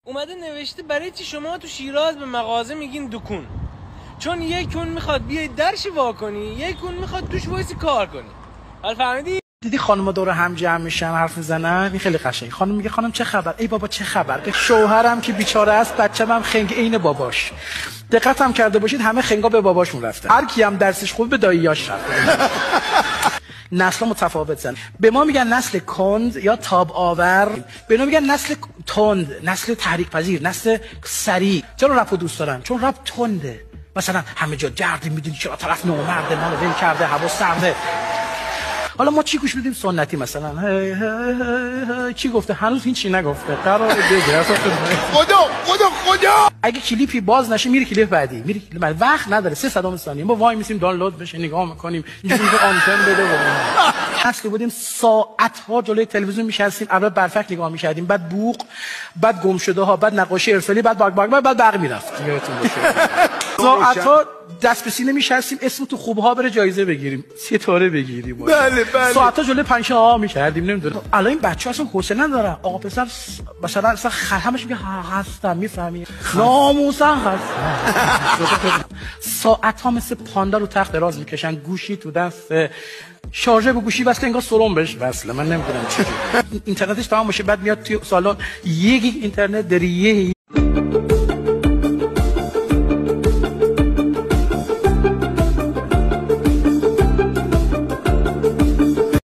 اومده نوشته برای چی شما تو شیراز به مغازه میگین دکون؟ چون یک کون میخواد بیای درش وا کنی، یک کون میخواد توش وایسی کار کنی. حالا فهمیدی؟ دیدی خانم‌ها دور هم جمع میشن حرف میزنن، این خیلی قشنگ. خانم میگه خانم چه خبر؟ ای بابا چه خبر؟ به شوهرم که بیچاره است، بچه‌م هم خنگ عین باباش. دقت هم کرده باشید همه خنگا به باباشون رفتن. هر کی هم درسش خوب به داییاش رفت. نسل متفاوتن. به ما میگن نسل کند یا تاب آور، به ما میگن نسل تند، نسل تحریک پذیر، نسل سریع. چرا رپو دوست دارن؟ چون رپ تنده. مثلا همه جا گردی میدونی چرا طرف نومرده، ما رو ول کرده، هوا سرده. حالا ما چی گوش میدیم؟ سنتی مثلا چی گفته؟ هنوز این چی نگفته، قراره بگه خدا. اگه کلیپی باز نشه میره کلیپ بعدی، میره کلیپ بعدی، وقت نداره. 3 ثانیه ما وای میسیم دانلود بشه، نگاه میکنیم اینجوری که آنتن بده. اصلی بودیم ساعت ها جلوی تلویزیون میشستیم، اول برفک نگاه میکردیم، بعد بوق، بعد گم شده ها، بعد نقاشی ارسالی، بعد بعد برق میرفت. یادتون باشه ساعت ها دست به سینه میشستیم اسم تو خوبها بره جایزه بگیریم، ستاره بگیریم. بله. ساعت ها جلوی پنشه ها میکردیم. نمیدونم الان این بچه‌ها اصلا حوصله ندارن. آقا پسر مثلا همش میگه هستم، میفهمی؟ ناموسا هستم. ساعت ها مثل پاندا رو تخت دراز میکشن، گوشی تو دست، شارژر به گوشی وصله، انگار سرم بهش وصله. من نمیدونم چجوری اینترنتش تمام باشه بعد میاد توی سالن یک اینترنت داری